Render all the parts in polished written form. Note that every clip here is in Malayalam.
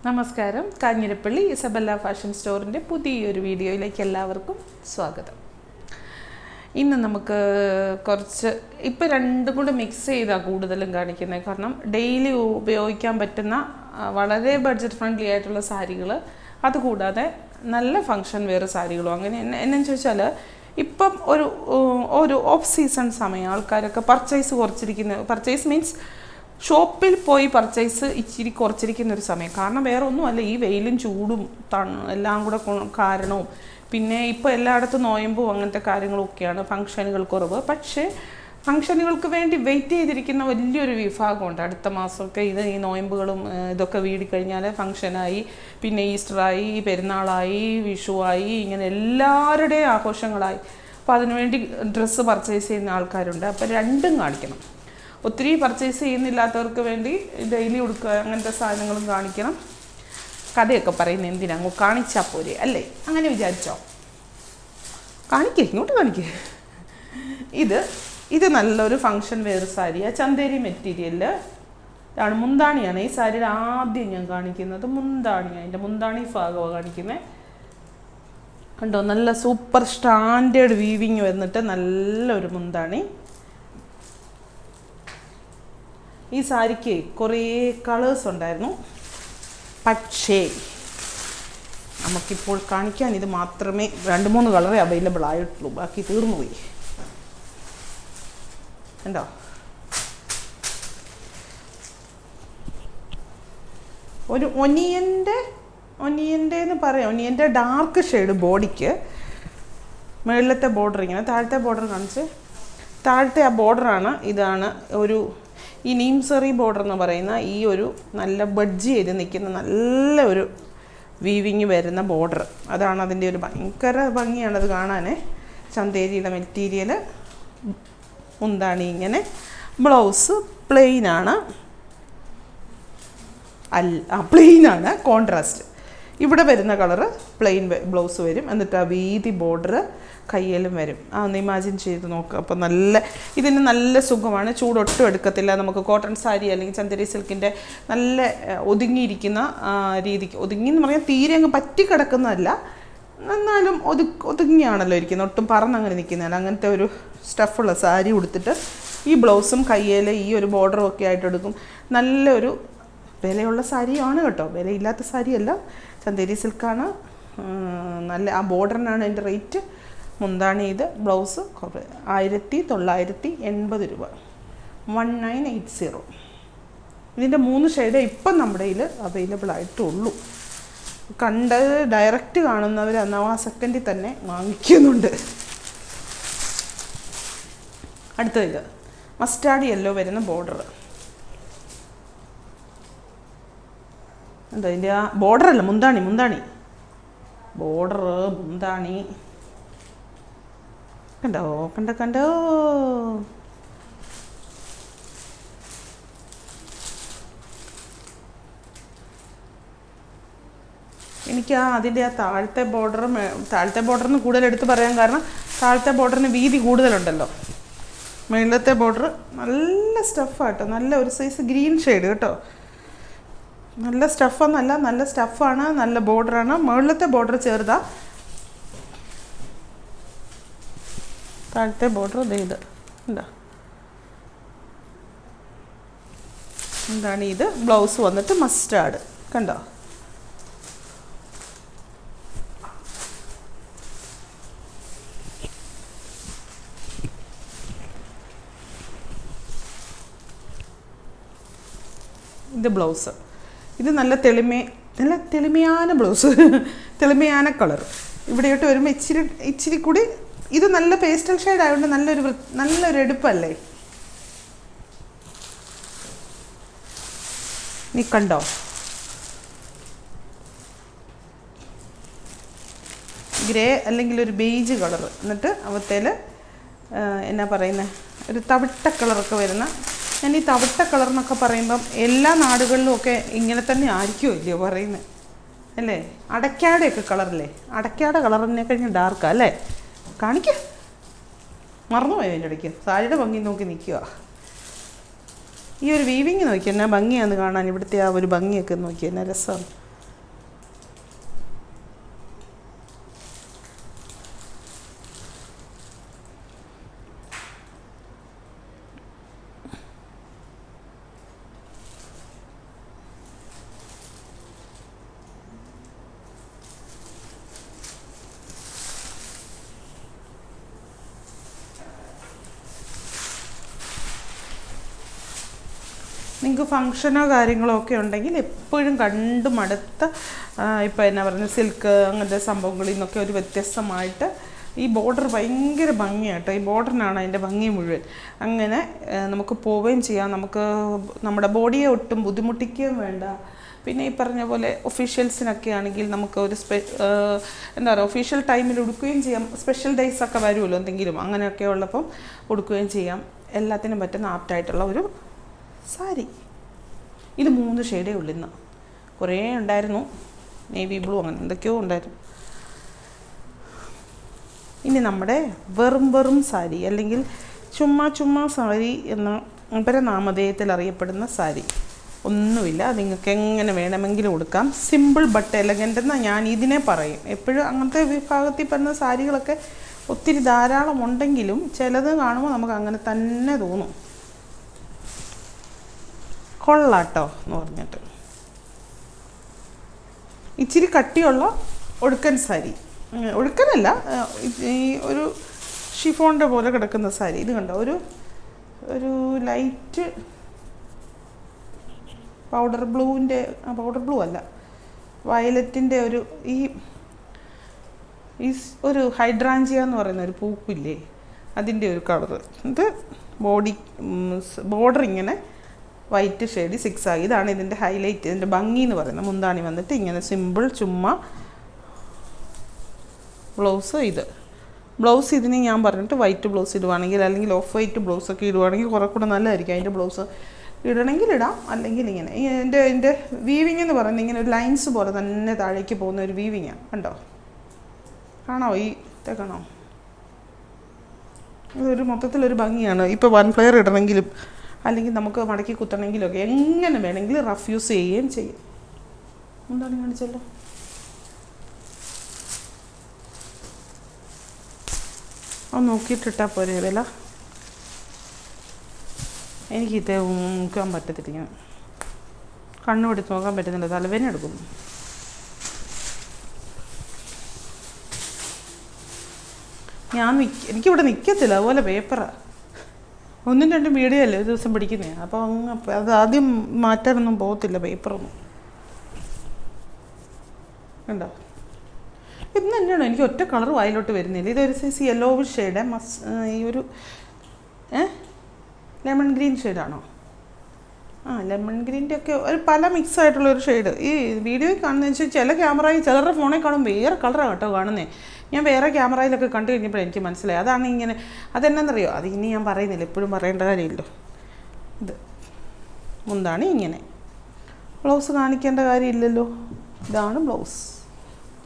നമസ്കാരം. കാഞ്ഞിരപ്പള്ളി ഇസബെല്ല ഫാഷൻ സ്റ്റോറിൻ്റെ പുതിയൊരു വീഡിയോയിലേക്ക് എല്ലാവർക്കും സ്വാഗതം. ഇന്ന് നമുക്ക് കുറച്ച് ഇപ്പം രണ്ടും കൂടെ മിക്സ് ചെയ്താണ് കൂടുതലും കാണിക്കുന്നത്. കാരണം ഡെയിലി ഉപയോഗിക്കാൻ പറ്റുന്ന വളരെ ബഡ്ജറ്റ് ഫ്രണ്ട്ലി ആയിട്ടുള്ള സാരികൾ, അതുകൂടാതെ നല്ല ഫങ്ഷൻ വെയർ സാരികളും. അങ്ങനെ എന്നു ചോദിച്ചാൽ ഇപ്പം ഒരു ഓഫ് സീസൺ സമയം ആൾക്കാരൊക്കെ പർച്ചേസ് മീൻസ് ഷോപ്പിൽ പോയി പർച്ചേസ് ഇച്ചിരി കുറച്ചിരിക്കുന്ന ഒരു സമയം. കാരണം വേറെ ഒന്നുമല്ല, ഈ വെയിലും ചൂടും എല്ലാം കൂടെ കാരണവും പിന്നെ ഇപ്പോൾ എല്ലായിടത്തും നോയമ്പും അങ്ങനത്തെ കാര്യങ്ങളൊക്കെയാണ്, ഫങ്ഷനുകൾ കുറവ്. പക്ഷേ ഫങ്ഷനുകൾക്ക് വേണ്ടി വെയിറ്റ് ചെയ്തിരിക്കുന്ന വലിയൊരു വിഭാഗമുണ്ട്. അടുത്ത മാസമൊക്കെ ഈ നോയമ്പുകളും ഇതൊക്കെ വീടിക്കഴിഞ്ഞാൽ ഫങ്ഷനായി, പിന്നെ ഈസ്റ്ററായി, പെരുന്നാളായി, വിഷുവായി, ഇങ്ങനെ എല്ലാവരുടെയും ആഘോഷങ്ങളായി. അപ്പോൾ അതിനുവേണ്ടി ഡ്രസ്സ് പർച്ചേസ് ചെയ്യുന്ന ആൾക്കാരുണ്ട്. അപ്പോൾ രണ്ടും കാണിക്കണം. ഒത്തിരി പർച്ചേസ് ചെയ്യുന്നില്ലാത്തവർക്ക് വേണ്ടി ഡെയിലി ഉടുക്കുക അങ്ങനത്തെ സാധനങ്ങളും കാണിക്കണം. കഥയൊക്കെ പറയുന്നത് എന്തിനാ, അങ്ങ് കാണിച്ചാൽ പോരെ അല്ലേ, അങ്ങനെ വിചാരിച്ചോ? ഇങ്ങോട്ട് കാണിക്കേ. ഇത് നല്ലൊരു ഫങ്ഷൻ വെയർ സാരിയാണ്. ചന്തേരി മെറ്റീരിയലിൽ ആണ്, മുന്താണിയാണ്. ഈ സാരിയുടെ ആദ്യം ഞാൻ കാണിക്കുന്നത് മുന്താണിയാണ്. അതിൻ്റെ മുന്താണി ഭാഗമാണ് കാണിക്കുന്നത്. കണ്ടോ, നല്ല സൂപ്പർ സ്റ്റാൻഡേർഡ് വീവിങ് വന്നിട്ട് നല്ലൊരു മുന്താണി. ഈ സാരിക്ക് കുറേ കളേഴ്സ് ഉണ്ടായിരുന്നു, പക്ഷേ നമുക്കിപ്പോൾ കാണിക്കാൻ ഇത് മാത്രമേ 2-3 കളറേ അവൈലബിൾ ആയിട്ടുള്ളൂ. ബാക്കി തീർന്നു പോയി. കണ്ടോ, ഒരു ഒനിയൻ്റെ എന്ന് പറയാം. ഒനിയൻ്റെ ഡാർക്ക് ഷെയ്ഡ് ബോഡിക്ക്, മുകളിലത്തെ ബോർഡർ ഇങ്ങനെ, താഴത്തെ ബോർഡർ കാണിച്ച്, താഴത്തെ ആ ബോർഡറാണ്. ഇതാണ് ഈ നീംസറി ബോർഡർ എന്ന് പറയുന്ന ഈ ഒരു നല്ല ബഡ്ജ് ചെയ്ത് നിൽക്കുന്ന നല്ല ഒരു വീവിങ് വരുന്ന ബോർഡർ. അതാണ് അതിൻ്റെ ഒരു ഭയങ്കര ഭംഗിയാണത് കാണാൻ. ചന്തേരിയുടെ മെറ്റീരിയൽ, മുന്താണി ഇങ്ങനെ, ബ്ലൗസ് പ്ലെയിനാണ്, പ്ലെയിനാണ്, കോൺട്രാസ്റ്റ്. ഇവിടെ വരുന്ന കളറ് പ്ലെയിൻ ബ്ലൗസ് വരും, എന്നിട്ട് ആ വീതി ബോർഡർ കയ്യിലും വരും. ഒന്ന് ഇമാജിൻ ചെയ്ത് നോക്കുക. അപ്പോൾ ഇതിന് നല്ല സുഖമാണ്, ചൂടൊട്ടും എടുക്കത്തില്ല. നമുക്ക് കോട്ടൺ സാരി അല്ലെങ്കിൽ ചന്ദേരി സിൽക്കിൻ്റെ നല്ല ഒതുങ്ങിയിരിക്കുന്ന രീതിക്ക്, ഒതുങ്ങിയെന്ന് പറഞ്ഞാൽ തീരെ അങ്ങ് പറ്റിക്കിടക്കുന്നതല്ല, എന്നാലും ഒതുങ്ങിയാണല്ലോ ഇരിക്കുന്നത്, ഒട്ടും പറന്നങ്ങനെ നിൽക്കുന്നതല്ല. അങ്ങനത്തെ ഒരു സ്റ്റഫുള്ള സാരി ഉടുത്തിട്ട് ഈ ബ്ലൗസും കയ്യിൽ ഈ ഒരു ബോർഡറും ഒക്കെ ആയിട്ട് എടുക്കും. നല്ലൊരു വിലയുള്ള സാരിയാണ് കേട്ടോ, വിലയില്ലാത്ത സാരിയല്ല, ചന്തേരി സിൽക്കാണ്. നല്ല ആ ബോർഡറിനാണ് അതിൻ്റെ റേറ്റ്. മുന്താണി ഇത്, ബ്ലൗസ് 1980 രൂപ, 1980. ഇതിൻ്റെ 3 ഷെയ്ഡേ ഇപ്പം നമ്മുടെ കയ്യിൽ അവൈലബിൾ ആയിട്ടുള്ളൂ. ഡയറക്റ്റ് കാണുന്നവർ ആ സെക്കൻഡിൽ തന്നെ വാങ്ങിക്കുന്നുണ്ട്. അടുത്തത് മസ്റ്റാർഡ് യെല്ലോ വരുന്ന ബോർഡർ. എന്താ ഇതിൻ്റെ ആ ബോർഡറല്ല, മുന്താണി ബോർഡർ, മുന്താണി കണ്ടോ. എനിക്ക് അതിൻ്റെ ആ താഴത്തെ ബോർഡറിന് കൂടുതൽ എടുത്ത് പറയാൻ കാരണം താഴത്തെ ബോർഡറിന് വീതി കൂടുതലുണ്ടല്ലോ. മുകളിലത്തെ ബോർഡർ നല്ല സ്റ്റഫാട്ടോ, നല്ല ഒരു സൈസ് ഗ്രീൻ ഷെയ്ഡ് കേട്ടോ. നല്ല സ്റ്റഫൊന്നല്ല, നല്ല സ്റ്റഫാണ്, നല്ല ബോർഡറാണ്. മുകളിലത്തെ ബോർഡർ ചെറുതാ, താഴത്തെ ബോർഡർ ഇത് എന്താ, എന്താണ് ഇത്. ബ്ലൗസ് വന്നിട്ട് മസ്റ്റാർഡ്, കണ്ടോ. ഇത് ബ്ലൗസ്, ഇത് നല്ല തെളിമയാണ് ബ്ലൗസ്, തെളിമയാണ് കളർ. ഇവിടെയോട്ട് വരുമ്പോൾ ഇച്ചിരി കൂടി ഇത് നല്ല പേസ്റ്റൽ ഷെയ്ഡ് ആയതുകൊണ്ട് നല്ലൊരു എടുപ്പല്ലേ. നീ കണ്ടോ, ഗ്രേ അല്ലെങ്കിൽ ഒരു ബേജ് കളർ, എന്നിട്ട് അവത്തേൽ എന്നാ പറയുന്നത്, ഒരു തവിട്ട കളറൊക്കെ വരുന്ന. ഞാൻ ഈ തവിട്ട കളർ എന്നൊക്കെ പറയുമ്പം എല്ലാ നാടുകളിലും ഒക്കെ ഇങ്ങനെ തന്നെ ആയിരിക്കുമോ ഇല്ലയോ പറയുന്നത് അല്ലേ. അടയ്ക്കാടെയൊക്കെ കളറല്ലേ, അടയ്ക്കാടെ കളറിനെ കഴിഞ്ഞ് ഡാർക്കാ അല്ലേ. കാണിക്ക, മറന്നുപോയോ അതിൻ്റെ ഇടയ്ക്ക്. സാരിയുടെ ഭംഗി നോക്കി നിൽക്കുക. ഈ ഒരു വീവിങ് നോക്കി എന്നാ ഭംഗിയാന്ന് കാണാൻ. ഇവിടുത്തെ ആ ഒരു ഭംഗിയൊക്കെ നോക്കി എന്നാ രസമാണ്. നിങ്ങൾക്ക് ഫങ്ഷനോ കാര്യങ്ങളോ ഒക്കെ ഉണ്ടെങ്കിൽ എപ്പോഴും കണ്ടു മടുത്ത ഇപ്പോൾ എന്നാ പറയുന്നത് സിൽക്ക് അങ്ങനത്തെ സംഭവങ്ങളിൽ നിന്നൊക്കെ ഒരു വ്യത്യസ്തമായിട്ട് ഈ ബോർഡർ ഭയങ്കര ഭംഗിയാട്ടോ. ഈ ബോർഡറിനാണ് അതിൻ്റെ ഭംഗി മുഴുവൻ. അങ്ങനെ നമുക്ക് പോവുകയും ചെയ്യാം, നമുക്ക് നമ്മുടെ ബോഡിയെ ഒട്ടും ബുദ്ധിമുട്ടിക്കുകയും വേണ്ട. പിന്നെ ഈ പറഞ്ഞ പോലെ ഒഫീഷ്യൽസിനൊക്കെ ആണെങ്കിൽ നമുക്ക് ഒരു എന്താ പറയുക ഒഫീഷ്യൽ ടൈമിൽ ഉടുക്കുകയും ചെയ്യാം. സ്പെഷ്യൽ ഡേയ്സ് ഒക്കെ വരുമല്ലോ എന്തെങ്കിലും, അങ്ങനെയൊക്കെ ഉള്ളപ്പം ഉടുക്കുകയും ചെയ്യാം. എല്ലാത്തിനും പറ്റുന്ന ആപ്റ്റായിട്ടുള്ള ഒരു സാരി. ഇത് 3 ഷെയ്ഡേ ഉള്ളൂ ഇന്ന്. കുറേ ഉണ്ടായിരുന്നു, നേവി ബ്ലൂ അങ്ങനെ എന്തൊക്കെയോ ഉണ്ടായിരുന്നു. ഇനി നമ്മുടെ വെറും സാരി അല്ലെങ്കിൽ ചുമ്മാ സാരി എന്ന അപരനാമധേയത്തിൽ അറിയപ്പെടുന്ന സാരി ഒന്നുമില്ല. നിങ്ങൾക്ക് എങ്ങനെ വേണമെങ്കിലും ഉടുക്കാം. സിമ്പിൾ ബട്ട് എലഗൻ്റ് എന്ന് ഞാൻ ഇതിനെ പറയും. എപ്പോഴും അങ്ങനത്തെ വിഭാഗത്തിൽ പറഞ്ഞ സാരികളൊക്കെ ഒത്തിരി ധാരാളം ഉണ്ടെങ്കിലും ചിലത് കാണുമ്പോൾ നമുക്ക് അങ്ങനെ തന്നെ തോന്നും, കൊള്ളാട്ടോ എന്ന് പറഞ്ഞിട്ട്. ഇച്ചിരി കട്ടിയുള്ള ഒഴുക്കൻ സാരി, ഒഴുക്കനല്ല, ഈ ഒരു ഷിഫോണിൻ്റെ പോലെ കിടക്കുന്ന സാരി. ഇത് കണ്ടോ, ഒരു ലൈറ്റ് പൗഡർ ബ്ലൂ അല്ല, വയലറ്റിൻ്റെ ഈ ഒരു ഹൈഡ്രാഞ്ചിയ എന്ന് പറയുന്ന ഒരു പൂപ്പില്ലേ, അതിൻ്റെ ഒരു കളറ്. ഇത് ബോർഡർ ഇങ്ങനെ വൈറ്റ് ഷെയ്ഡ് 6 ആയി. ഇതാണ് ഇതിൻ്റെ ഹൈലൈറ്റ്, ഇതിൻ്റെ ഭംഗി എന്ന് പറയുന്നത്. മുന്താണി വന്നിട്ട് ഇങ്ങനെ സിമ്പിൾ ചുമ്മാ. ബ്ലൗസ് ഇതിന് ഞാൻ പറഞ്ഞിട്ട് വൈറ്റ് ബ്ലൗസ് ഇടുവാണെങ്കിൽ, അല്ലെങ്കിൽ ഓഫ് വൈറ്റ് ബ്ലൗസൊക്കെ ഇടുവാണെങ്കിൽ കുറേ കൂടെ നല്ലതായിരിക്കും. അതിൻ്റെ ബ്ലൗസ് ഇടണമെങ്കിൽ ഇടാം, അല്ലെങ്കിൽ ഇങ്ങനെ. എൻ്റെ വീവിങ് എന്ന് പറയുന്നത് ഇങ്ങനെ ഒരു ലൈൻസ് പോലെ തന്നെ താഴേക്ക് പോകുന്ന ഒരു വീവിങ്ങാണ്. കണ്ടോ, കാണോ കാണോ? ഇതൊരു മൊത്തത്തിലൊരു ഭംഗിയാണ്. ഇപ്പോൾ 1 ഫ്ലെയർ ഇടണമെങ്കിലും അല്ലെങ്കിൽ നമുക്ക് മടക്കി കുത്തണമെങ്കിലും ഒക്കെ എങ്ങനെ വേണമെങ്കിലും റഫ് യൂസ് ചെയ്യുകയും ചെയ്യും. എന്താണ് കാണിച്ചല്ലോ, അത് നോക്കിയിട്ടിട്ടാൽ പോരെ വില. എനിക്കിത് നോക്കാൻ പറ്റത്തില്ല, ഇങ്ങനെ കണ്ണു പിടിച്ച് നോക്കാൻ പറ്റുന്നില്ല, തലവേദന എടുക്കുന്നു. എനിക്കിവിടെ നിൽക്കത്തില്ല, അതുപോലെ പേപ്പറാണ്. 1-2 വീഡിയോ അല്ലേ ഒരു ദിവസം പിടിക്കുന്നതാണ്. അപ്പോൾ അത് ആദ്യം മാറ്റാനൊന്നും പോകത്തില്ല പേപ്പറൊന്നും. ഉണ്ടോ, ഇന്ന് തന്നെയാണോ എനിക്ക് ഒറ്റ കളർ വായിലോട്ട് വരുന്നില്ല. ഇതൊരു സൈസ് യെല്ലോ ഷെയ്ഡ്, ഈ ഒരു ലെമൺ ഗ്രീൻ ഷെയ്ഡാണോ? ലെമൺ ഗ്രീൻ്റെ ഒക്കെ ഒരു പല മിക്സ് ആയിട്ടുള്ളൊരു ഷെയ്ഡ്. ഈ വീഡിയോയിൽ കാണുന്നതെന്ന് വെച്ചാൽ ചില ക്യാമറയിൽ ചിലരുടെ ഫോണിൽ കാണുമ്പോൾ വേറെ കളറാണ് കേട്ടോ കാണുന്നത്. ഞാൻ വേറെ ക്യാമറയിലൊക്കെ കണ്ടു കഴിഞ്ഞപ്പോൾ എനിക്ക് മനസ്സിലായി. അതാണ് ഇങ്ങനെ. അതെന്നാണെന്നറിയോ, അത് ഇനി ഞാൻ പറയുന്നില്ല, എപ്പോഴും പറയേണ്ട കാര്യമില്ലല്ലോ. ഇത് മുന്താണി ഇങ്ങനെ, ബ്ലൗസ് കാണിക്കേണ്ട കാര്യമില്ലല്ലോ. ഇതാണ് ബ്ലൗസ്.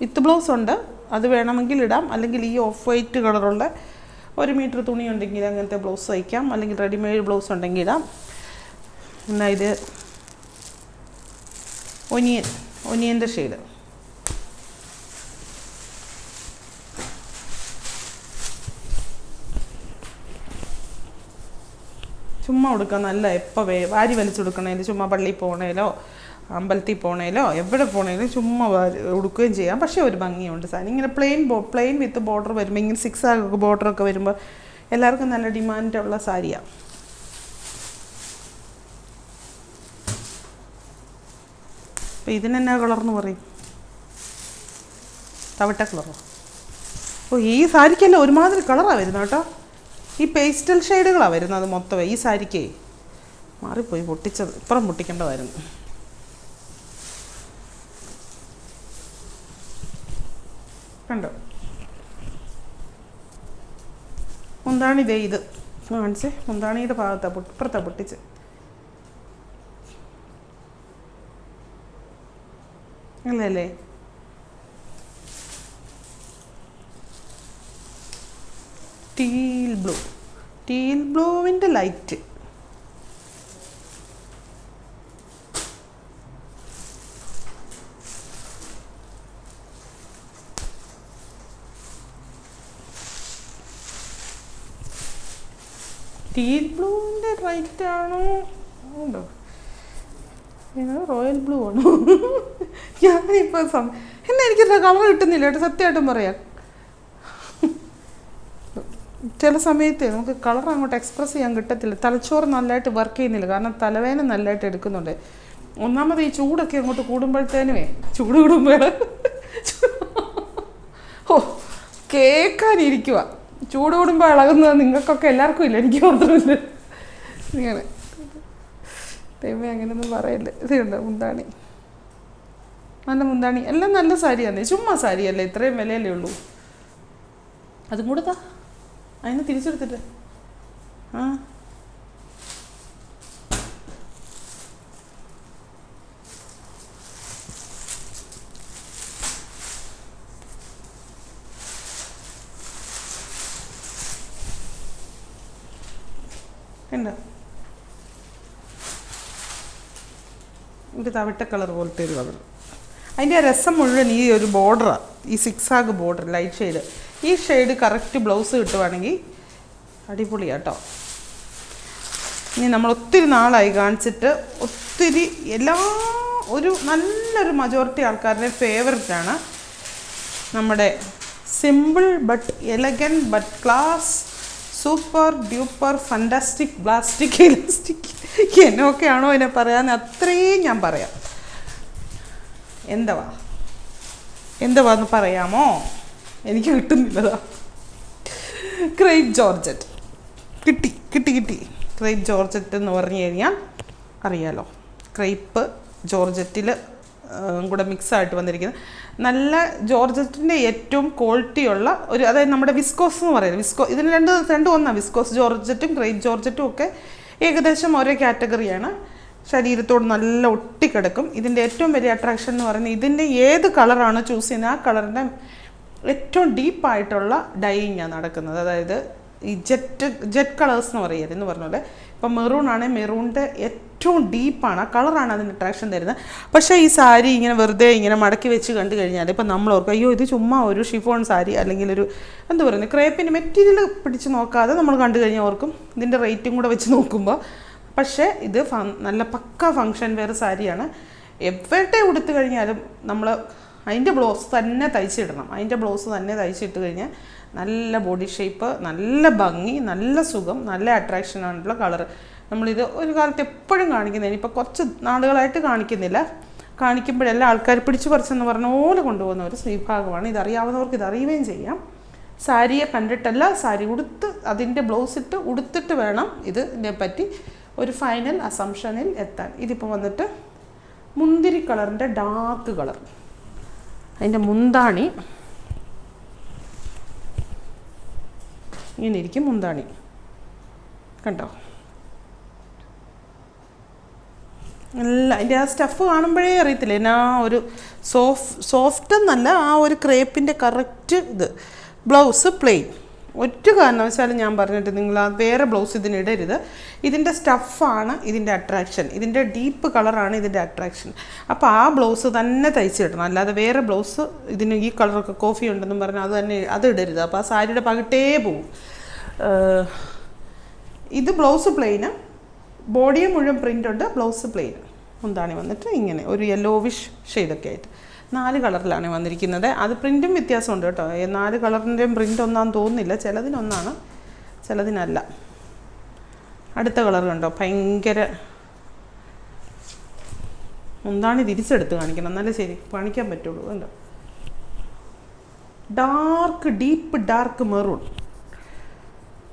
വിത്ത് ബ്ലൗസ് ഉണ്ട്, അത് വേണമെങ്കിൽ ഇടാം. അല്ലെങ്കിൽ ഈ ഓഫ് വൈറ്റ് കളറുള്ള 1 മീറ്റർ തുണി ഉണ്ടെങ്കിൽ അങ്ങനത്തെ ബ്ലൗസ് തയ്ക്കാം, അല്ലെങ്കിൽ റെഡിമെയ്ഡ് ബ്ലൗസ് ഉണ്ടെങ്കിൽ ഇടാം. എന്നാൽ ഇത് ഒനിയൻ്റെ ഷെയ്ഡ്. ചുമ്മാ കൊടുക്കാൻ നല്ല, എപ്പോൾ വാരി വലിച്ചെടുക്കണേലും, ചുമ്മാ പള്ളിയിൽ പോകണേലോ അമ്പലത്തിൽ പോകണേലോ എവിടെ പോകണേലും ചുമ്മാ ഉടുക്കുകയും ചെയ്യാം. പക്ഷേ ഒരു ഭംഗിയുണ്ട് സാധനം. ഇങ്ങനെ പ്ലെയിൻ വിത്ത് ബോർഡർ വരുമ്പോൾ, ഇങ്ങനെ 6 ആഗ് ബോർഡറൊക്കെ വരുമ്പോൾ എല്ലാവർക്കും നല്ല ഡിമാൻഡുള്ള സാരിയാണ്. അപ്പോൾ ഇതിനെന്നാ കളർന്ന് പറയും? തവിട്ട കളറോ? ഈ സാരിക്കല്ല ഒരുമാതിരി കളറാണ് വരുന്നത് കേട്ടോ. ഈ പേസ്റ്റൽ ഷെയ്ഡുകളാണ് വരുന്നത് മൊത്തമേ. ഈ സാരിക്കേ മാറിപ്പോയി, പൊട്ടിച്ചത് ഇപ്പുറം പൊട്ടിക്കേണ്ടതായിരുന്നു. കണ്ടോ, മുന്താണി ഇത് കാണിച്ചേ. മുന്താണിയുടെ ഭാഗത്താണ് ഇപ്പുറത്താണ് പൊട്ടിച്ച്. അല്ലേ ടീൽ ബ്ലൂവിൻ്റെ ലൈറ്റ്. ടീൽ ബ്ലൂവിൻ്റെ ലൈറ്റ് ആണോ? ഉണ്ടോ, റോയൽ ബ്ലൂ ആണോ? ഞാനിപ്പോൾ എന്നാ എനിക്കിത് കളർ കിട്ടുന്നില്ല കേട്ടോ, സത്യമായിട്ടും പറയാം. ചില സമയത്ത് നമുക്ക് കളർ അങ്ങോട്ട് എക്സ്പ്രസ് ചെയ്യാൻ കിട്ടത്തില്ല. തലച്ചോറ് നല്ലതായിട്ട് വർക്ക് ചെയ്യുന്നില്ല, കാരണം തലവേദന നല്ലതായിട്ട് എടുക്കുന്നുണ്ട്. ഒന്നാമത് ഈ ചൂടൊക്കെ അങ്ങോട്ട് കൂടുമ്പോഴത്തേനുമേ, ചൂട് കൂടുമ്പോൾ ഓ കേൾക്കാനിരിക്കുക. ചൂട് കൂടുമ്പോൾ ഇളകുന്നത് നിങ്ങൾക്കൊക്കെ എല്ലാവർക്കും ഇല്ല, എനിക്ക് മാത്രമില്ല. ഇങ്ങനെ ദൈവമേ അങ്ങനെയൊന്നും പറയല്ലേ. ഇതുണ്ട് മുന്താണി, നല്ല മുന്താണി, എല്ലാം നല്ല സാരിയാണ്. ചുമ്മാ സാരിയല്ലേ, ഇത്രയും വിലയല്ലേ ഉള്ളൂ. അതും കൂടെ താ, അതിന് തിരിച്ചെടുത്തിട്ട്. ആ ഉണ്ടോ, ഇത് തവിട്ട കളർ പോലത്തെ ഒരു കളർ. അതിൻ്റെ രസം മുഴുവൻ ഈ ഒരു ബോർഡറാണ്, ഈ സിക്സാഗ് ബോർഡർ, ലൈറ്റ് ഷെയ്ഡ്. ഈ ഷെയ്ഡ് കറക്റ്റ് ബ്ലൗസ് കിട്ടുവാണെങ്കിൽ അടിപൊളിയാട്ടോ. ഇനി നമ്മൾ ഒത്തിരി നാളായി കാണിച്ചിട്ട്, ഒത്തിരി നല്ലൊരു മജോറിറ്റി ആൾക്കാരുടെ ഫേവററ്റാണ് നമ്മുടെ simple but elegant but class super duper fantastic blastic elastic, എന്നൊക്കെയാണോ അതിനെ പറയാൻ, അത്രയും ഞാൻ പറയാം. എന്തുവാന്ന് പറയാമോ? എനിക്ക് കിട്ടുന്നില്ലതാ. ക്രേപ്പ് ജോർജറ്റ് കിട്ടി. ക്രേപ്പ് ജോർജറ്റ് എന്ന് പറഞ്ഞു കഴിഞ്ഞാൽ അറിയാലോ, ക്രേപ്പ് ജോർജറ്റിൽ കൂടെ മിക്സായിട്ട് വന്നിരിക്കുന്നത് നല്ല ജോർജറ്റിൻ്റെ ഏറ്റവും ക്വാളിറ്റിയുള്ള ഒരു, അതായത് നമ്മുടെ വിസ്കോസ് എന്ന് പറയുന്നത്. ഇതിന് രണ്ടും ഒന്നാണ്. വിസ്കോസ് ജോർജറ്റും ക്രേപ്പ് ജോർജറ്റും ഒക്കെ ഏകദേശം ഒരേ കാറ്റഗറിയാണ്. ശരീരത്തോട് നല്ല ഒട്ടിക്കിടക്കും. ഇതിൻ്റെ ഏറ്റവും വലിയ അട്രാക്ഷൻ എന്ന് പറയുന്നത്, ഇതിൻ്റെ ഏത് കളറാണ് ചൂസ് ചെയ്യുന്നത് ആ കളറിൻ്റെ ഏറ്റവും ഡീപ്പായിട്ടുള്ള ഡൈയിങ്ങാണ് നടക്കുന്നത്. അതായത് ഈ ജെറ്റ് കളേഴ്സ് എന്ന് എന്ന് പറഞ്ഞ പോലെ, ഇപ്പം മെറൂൺ ആണെങ്കിൽ മെറൂണിൻ്റെ ഏറ്റവും ഡീപ്പാണ് ആ കളറാണ് അതിന് അട്രാക്ഷൻ തരുന്നത്. പക്ഷേ ഈ സാരി ഇങ്ങനെ വെറുതെ ഇങ്ങനെ മടക്കി വെച്ച് കണ്ടു കഴിഞ്ഞാൽ ഇപ്പം നമ്മൾ ഓർക്കും, അയ്യോ ഇത് ചുമ്മാ ഒരു ഷിഫോൺ സാരി അല്ലെങ്കിൽ ഒരു എന്താ പറയുന്നത് ക്രേപ്പിൻ്റെ മെറ്റീരിയൽ പിടിച്ച് നോക്കാതെ നമ്മൾ കണ്ടു കഴിഞ്ഞാൽ ഓർക്കും ഇതിൻ്റെ റേറ്റും കൂടെ വെച്ച് നോക്കുമ്പോൾ. പക്ഷേ ഇത് നല്ല പക്ക ഫങ്ഷൻ വെയർ സാരിയാണ്. എവിടെ ഉടുത്തു കഴിഞ്ഞാലും നമ്മൾ അതിൻ്റെ ബ്ലൗസ് തന്നെ തയ്ച്ചിടണം. അതിൻ്റെ ബ്ലൗസ് തന്നെ തയ്ച്ചിട്ട് കഴിഞ്ഞാൽ നല്ല ബോഡി ഷേപ്പ്, നല്ല ഭംഗി, നല്ല സുഖം, നല്ല അട്രാക്ഷനായിട്ടുള്ള കളർ. നമ്മളിത് ഒരു കാലത്ത് എപ്പോഴും കാണിക്കുന്നതിന്, ഇപ്പോൾ കുറച്ച് നാളുകളായിട്ട് കാണിക്കുന്നില്ല, കാണിക്കുമ്പോഴെല്ലാം ആൾക്കാർ പിടിച്ചു പറിച്ചെന്ന് പറഞ്ഞ പോലെ കൊണ്ടുപോകുന്ന ഒരു വിഭാഗമാണ്. ഇതറിയാവുന്നവർക്ക് ഇതറിയുകയും ചെയ്യാം. സാരിയെ കണ്ടിട്ടല്ല, സാരി ഉടുത്ത് അതിൻ്റെ ബ്ലൗസ് ഇട്ട് ഉടുത്തിട്ട് വേണം ഇതിനെ പറ്റി ഒരു ഫൈനൽ അസംഷനിൽ എത്താൻ. ഇതിപ്പോൾ വന്നിട്ട് മുന്തിരി കളറിൻ്റെ ഡാർക്ക് കളർ. അതിൻ്റെ മുന്താണി ഇങ്ങനെ ഇരിക്കും. മുന്താണി കണ്ടോ, നല്ല അതിൻ്റെ ആ സ്റ്റഫ് കാണുമ്പോഴേ അറിയത്തില്ല എന്നാ ഒരു സോഫ്റ്റ് എന്നല്ല, ആ ഒരു ക്രേപ്പിൻ്റെ കറക്റ്റ് ഇത്. Blouse plain. ഒറ്റ കാരണവശാലും ഞാൻ പറഞ്ഞിട്ട് നിങ്ങൾ ആ വേറെ ബ്ലൗസ് ഇതിനിടരുത്. ഇതിൻ്റെ സ്റ്റഫാണ് ഇതിൻ്റെ അട്രാക്ഷൻ, ഇതിൻ്റെ ഡീപ്പ് കളറാണ് ഇതിൻ്റെ അട്രാക്ഷൻ. അപ്പോൾ ആ ബ്ലൗസ് തന്നെ തയ്ച്ചിടണം, അല്ലാതെ വേറെ ബ്ലൗസ് ഇതിന് ഈ കളറൊക്കെ കോഫി ഉണ്ടെന്നും പറഞ്ഞാൽ അത് ഇടരുത്. അപ്പോൾ ആ സാരിയുടെ പകിട്ടേ പോവും. ഇത് ബ്ലൗസ് പ്ലെയിന്, ബോഡിയെ മുഴുവൻ പ്രിൻ്റ് ഉണ്ട്, ബ്ലൗസ് പ്ലെയിൻ. മുന്താണി വന്നിട്ട് ഇങ്ങനെ ഒരു യെല്ലോവിഷ് ഷെയ്ഡൊക്കെ ആയിട്ട് 4 കളറിലാണ് വന്നിരിക്കുന്നത്. അത് പ്രിൻറ്റും വ്യത്യാസമുണ്ട് കേട്ടോ. 4 കളറിൻ്റെയും പ്രിൻ്റ് ഒന്നാന്ന് തോന്നുന്നില്ല, ചിലതിനൊന്നാണ് ചിലതിനല്ല. അടുത്ത കളർ കണ്ടോ, ഭയങ്കര മുന്താണി തിരിച്ചെടുത്ത് കാണിക്കണം, എന്നാലേ ശരി കാണിക്കാൻ പറ്റുള്ളൂ. കണ്ടോ, ഡീപ്പ് ഡാർക്ക് മെറൂൺ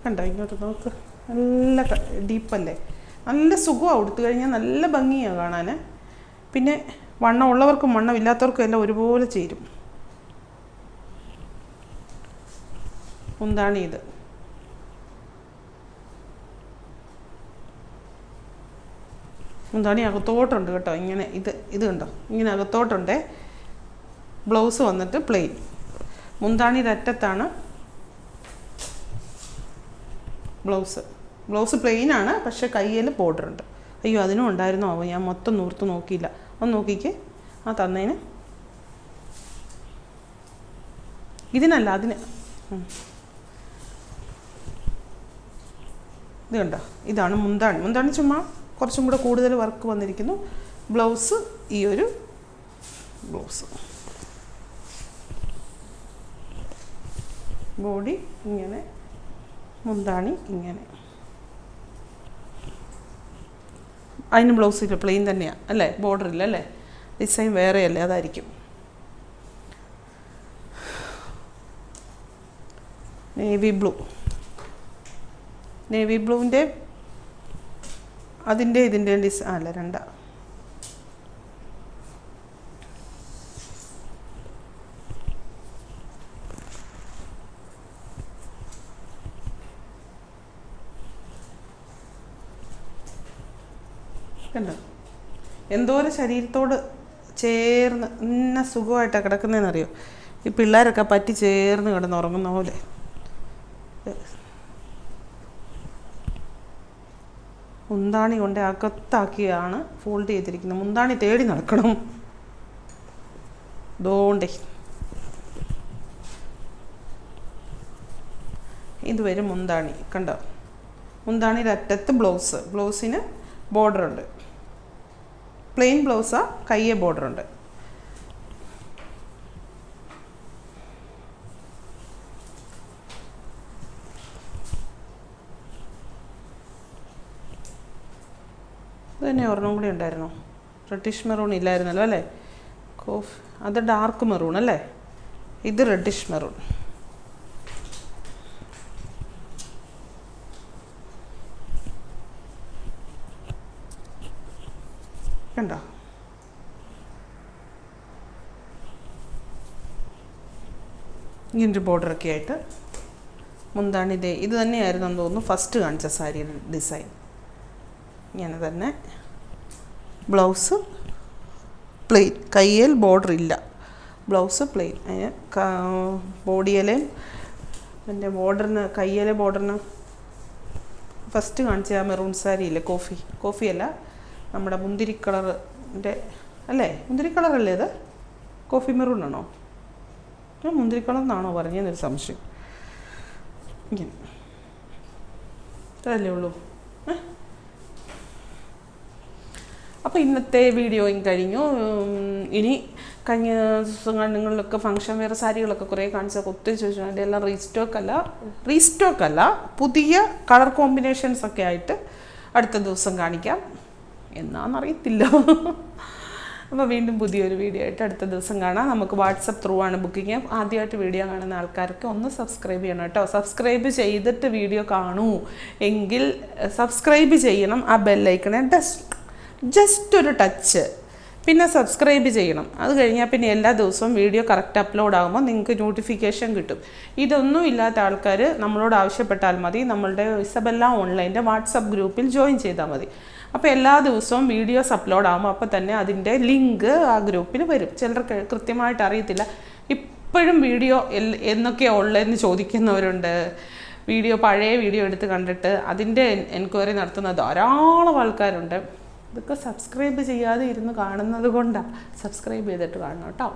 കണ്ടോ, ഇങ്ങോട്ട് നോക്ക്, നല്ല ഡീപ്പല്ലേ, നല്ല സുഖമാണ് ഉടുത്തു കഴിഞ്ഞാൽ, നല്ല ഭംഗിയാണ് കാണാൻ. പിന്നെ വണ്ണം ഉള്ളവർക്കും വണ്ണം ഇല്ലാത്തവർക്കും എല്ലാം ഒരുപോലെ ചേരും. മുന്താണി ഇത് മുന്താണി അകത്തോട്ടുണ്ട് കേട്ടോ, ഇങ്ങനെ ഇത് കണ്ടോ, ഇങ്ങനെ അകത്തോട്ടുണ്ട്. ബ്ലൗസ് വന്നിട്ട് പ്ലെയിൻ. മുന്താണിയുടെ അറ്റത്താണ് ബ്ലൗസ് പ്ലെയിനാണ്, പക്ഷേ കയ്യിൽ ബോർഡർ ഉണ്ട്. അയ്യോ അതിനും ഉണ്ടായിരുന്നോ ആവോ, ഞാൻ മൊത്തം നൂർത്ത് നോക്കിയില്ല. ഒന്ന് നോക്കിക്കേ ആ തന്നേന്, ഇതിനല്ല അതിന്. ഇത് കണ്ടോ, ഇതാണ് മുന്താണി ചുമ്മാ കുറച്ചും കൂടെ കൂടുതൽ വർക്ക് വന്നിരിക്കുന്നു. ബ്ലൗസ് ഈ ഒരു ബ്ലൗസ്, ബോഡി ഇങ്ങനെ മുന്താണി ഇങ്ങനെ. അതിന് ബ്ലൗസില്ല, പ്ലെയിൻ തന്നെയാണ് അല്ലേ, ബോർഡറില്ല അല്ലേ, ഡിസൈൻ വേറെയല്ലേ, അതായിരിക്കും. നേവി ബ്ലൂ, നേവി ബ്ലൂവിൻ്റെ അതിൻ്റെ ഇതിൻ്റെ ഡിസൈൻ അല്ല, രണ്ടാ. കണ്ടോ എന്തോരം ശരീരത്തോട് ചേർന്ന് ഇന്ന സുഖമായിട്ടാണ് കിടക്കുന്നതെന്നറിയോ, ഈ പിള്ളേരൊക്കെ പറ്റി ചേർന്ന് കിടന്നുറങ്ങുന്ന പോലെ. മുന്താണി കൊണ്ട് അകത്താക്കിയാണ് ഫോൾഡ് ചെയ്തിരിക്കുന്നത്. മുന്താണി തേടി നടക്കണം. ദോണ്ടേ ഇതുവരെ മുന്താണി കണ്ടോ. മുന്താണിയുടെ അറ്റത്ത് ബ്ലൗസിന് ബോർഡറുണ്ട്. പ്ലെയിൻ ബ്ലൗസാ, കയ്യെ ബോർഡറുണ്ട്. ഇത് തന്നെ ഒരെണ്ണം കൂടി ഉണ്ടായിരുന്നോ, റെഡിഷ് മെറൂൺ ഇല്ലായിരുന്നല്ലോ അല്ലേ, അത് ഡാർക്ക് മെറൂൺ അല്ലേ, ഇത് റെഡിഷ് മെറൂൺ. കണ്ടോ ഇങ്ങനൊരു ബോർഡറൊക്കെ ആയിട്ട്. മുന്താണി ഇത് തന്നെയായിരുന്നു തോന്നുന്നു ഫസ്റ്റ് കാണിച്ച സാരിയുടെ ഡിസൈൻ. ഇങ്ങനെ തന്നെ ബ്ലൗസ് പ്ലെയിൻ, കയ്യിൽ ബോർഡർ ഇല്ല, ബ്ലൗസ് പ്ലെയിൻ. അതിന് ബോഡിയിലേയും എൻ്റെ ബോർഡറിന്, കയ്യിലെ ബോർഡറിന് ഫസ്റ്റ് കാണിച്ച ആ മെറൂൺ സാരി ഇല്ലേ, കോഫി അല്ല, നമ്മുടെ മുന്തിരി കളറിൻ്റെ അല്ലേ, മുന്തിരി കളറല്ലേ ഇത്, കോഫി മെറൂൺ ആണോ, മുന്തിരി കളർ എന്നാണോ പറഞ്ഞതെന്നൊരു സംശയം. ഇങ്ങനെ ഇത്രയല്ലേ ഉള്ളൂ. അപ്പോൾ ഇന്നത്തെ വീഡിയോയും കഴിഞ്ഞു. ഇനി കഴിഞ്ഞ ദിവസങ്ങളിലൊക്കെ ഫങ്ഷൻ വെയർ സാരികളൊക്കെ കുറേ കാണിച്ചൊക്കെ ഒത്തിരി ചോദിച്ചു. അതിൻ്റെ എല്ലാം റീസ്റ്റോക്ക് അല്ല, പുതിയ കളർ കോമ്പിനേഷൻസ് ഒക്കെ ആയിട്ട് അടുത്ത ദിവസം കാണിക്കാം. എന്നാന്നറിയത്തില്ല. അപ്പോൾ വീണ്ടും പുതിയൊരു വീഡിയോ ആയിട്ട് അടുത്ത ദിവസം കാണാം. നമുക്ക് വാട്സപ്പ് ത്രൂ ആണ് ബുക്കിങ്. ആദ്യമായിട്ട് വീഡിയോ കാണുന്ന ആൾക്കാർക്ക് ഒന്ന് സബ്സ്ക്രൈബ് ചെയ്യണം കേട്ടോ. സബ്സ്ക്രൈബ് ചെയ്തിട്ട് വീഡിയോ കാണൂ എങ്കിൽ സബ്സ്ക്രൈബ് ചെയ്യണം. ആ ബെല്ലൈക്കണേ ജസ്റ്റ് ഒരു ടച്ച്, പിന്നെ സബ്സ്ക്രൈബ് ചെയ്യണം. അത് കഴിഞ്ഞാൽ പിന്നെ എല്ലാ ദിവസവും വീഡിയോ കറക്റ്റ് അപ്ലോഡ് ആകുമ്പോൾ നിങ്ങൾക്ക് നോട്ടിഫിക്കേഷൻ കിട്ടും. ഇതൊന്നും ഇല്ലാത്ത ആൾക്കാർ നമ്മളോട് ആവശ്യപ്പെട്ടാൽ മതി. നമ്മളുടെ ഇസബെല്ല ഓൺലൈൻ്റെ വാട്സപ്പ് ഗ്രൂപ്പിൽ ജോയിൻ ചെയ്താൽ മതി. അപ്പോൾ എല്ലാ ദിവസവും വീഡിയോസ് അപ്ലോഡ് ആകുമ്പോൾ അപ്പോൾ തന്നെ അതിൻ്റെ ലിങ്ക് ആ ഗ്രൂപ്പിൽ വരും. ചിലർക്ക് കൃത്യമായിട്ട് അറിയത്തില്ല. ഇപ്പോഴും വീഡിയോ എന്നൊക്കെയാണ് ഉള്ളതെന്ന് ചോദിക്കുന്നവരുണ്ട്. പഴയ വീഡിയോ എടുത്ത് കണ്ടിട്ട് അതിൻ്റെ എൻക്വയറി നടത്തുന്ന ധാരാളം ആൾക്കാരുണ്ട്. ഇതൊക്കെ സബ്സ്ക്രൈബ് ചെയ്യാതെ ഇരുന്ന് കാണുന്നത് കൊണ്ടാണ്. സബ്സ്ക്രൈബ് ചെയ്തിട്ട് കാണണം കേട്ടോ.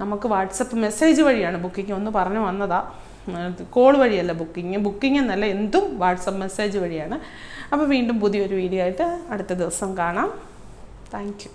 നമുക്ക് വാട്സപ്പ് മെസ്സേജ് വഴിയാണ് ബുക്കിംഗ്. ഒന്ന് പറഞ്ഞു വന്നതാ, കോൾ വഴിയല്ല ബുക്കിംഗ് എന്നല്ല, എന്തും വാട്സപ്പ് മെസ്സേജ് വഴിയാണ്. അപ്പോൾ വീണ്ടും പുതിയൊരു വീഡിയോ ആയിട്ട് അടുത്ത ദിവസം കാണാം. Thank you.